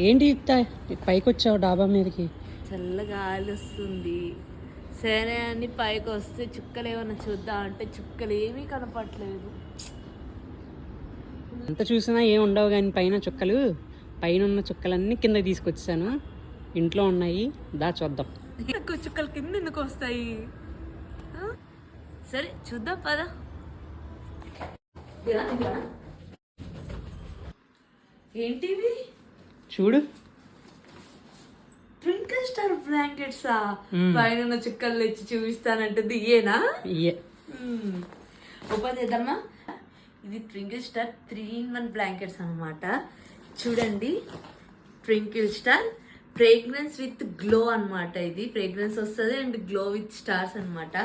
ఏంటి పైకి వచ్చావు డాబా మీదకి? చల్ల గాలి వస్తుంది. సరే అని పైకి వస్తే చుక్కలు ఏమన్నా చూద్దాం అంటే చుక్కలు ఏమీ కనపట్లేదు. ఎంత చూసినా ఏం ఉండవు కానీ పైన చుక్కలు, పైన ఉన్న చుక్కలన్నీ కింద తీసుకొచ్చాను. ఇంట్లో ఉన్నాయి, దా చూద్దాం. చుక్కలు కింద ఎందుకు వస్తాయి? సరే చూద్దాం పదా. ఏంటివి చూడు, ట్వింకిల్ స్టార్ బ్లాంకెట్సా? పైన చుక్కలు తెచ్చి చూపిస్తానంటుంది ఇయేనా? ఇయే. ఓపెన్ చేద్దామా? ఇది ట్వింకిల్ స్టార్ 3-in-1 బ్లాంకెట్స్ అనమాట. చూడండి, twinkle star fragrance with glow అనమాట. ఇది ఫ్రేగ్రెన్స్ వస్తుంది అండ్ గ్లో విత్ స్టార్స్ అనమాట.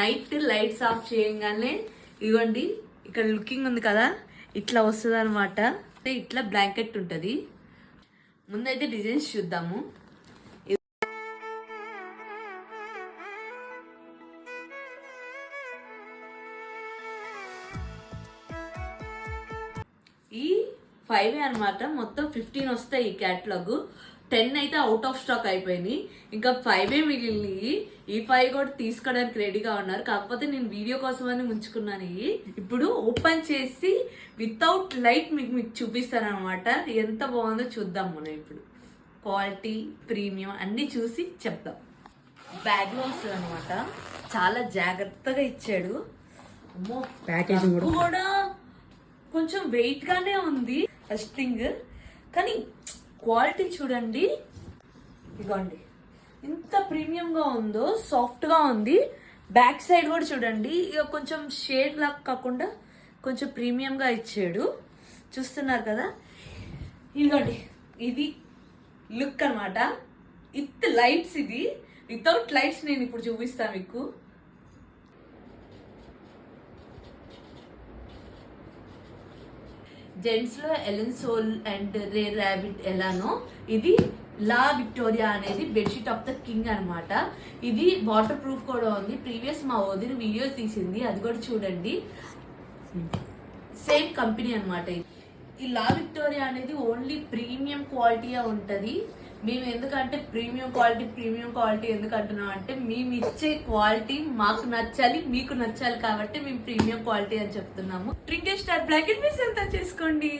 నైట్ లైట్స్ ఆఫ్ చేయగానే ఇదిగోండి, ఇక్కడ లుకింగ్ ఉంది కదా, ఇట్లా వస్తుంది అనమాట. ఇట్లా బ్లాంకెట్ ఉంటుంది. ముందైతే డిజైన్స్ చూద్దాము. ఈ 5 అనమాట. మొత్తం 15 వస్తాయి ఈ క్యాటలాగ్. 10 అయితే అవుట్ ఆఫ్ స్టాక్ అయిపోయింది. ఇంకా 5 మిగిలినవి. ఈ 5 కూడా తీసుకోవడానికి రెడీగా ఉన్నారు. కాకపోతే నేను వీడియో కోసం అని ఉంచుకున్నాను. ఇప్పుడు ఓపెన్ చేసి వితౌట్ లైట్ మీకు చూపిస్తాను అనమాట. ఎంత బాగుందో చూద్దాం మనం ఇప్పుడు. క్వాలిటీ, ప్రీమియం అన్ని చూసి చెప్దాం. బ్యాగ్ లో వస్తుంది అనమాట. చాలా జాగ్రత్తగా ఇచ్చాడు. అమ్మో, ప్యాకేజింగ్ కూడా కొంచెం వెయిట్ గానే ఉంది ఫస్ట్ థింగ్, కానీ క్వాలిటీ చూడండి. ఇదిగోండి ఎంత ప్రీమియం గా ఉందో, సాఫ్ట్ గా ఉంది. బ్యాక్ సైడ్ కూడా చూడండి, ఇక కొంచెం షేడ్ లాగా కాకుండా కొంచెం ప్రీమియం గా ఇచ్చాడు. చూస్తున్నారు కదా, ఇదిగోండి ఇది లుక్ అనమాట. With lights. ఇది వితౌట్ లైట్స్ నేను ఇప్పుడు చూపిస్తాను మీకు. జెంట్స్ లో Allen Solly and rare rabbit ఎలానో, ఇది లా విక్టోరియా అనేది బెడ్షీట్ ఆఫ్ ద కింగ్ అనమాట. ఇది వాటర్ ప్రూఫ్ కూడా ఉంది. ప్రీవియస్ మా వదిన వీడియో తీసింది, అది కూడా చూడండి. సేమ్ కంపెనీ అనమాట. ఈ లా విక్టోరియా అనేది ఓన్లీ ప్రీమియం క్వాలిటీ ఉంటది. మేము ఎందుకంటే ప్రీమియం క్వాలిటీ ఎందుకు అంటున్నాం అంటే, మేము ఇచ్చే క్వాలిటీ మాకు నచ్చాలి, మీకు నచ్చాలి కాబట్టి మేము ప్రీమియం క్వాలిటీ అని చెప్తున్నాము. ట్వింకిల్ స్టార్ బ్లాంకెట్ మీరు సొంతం చేసుకోండి.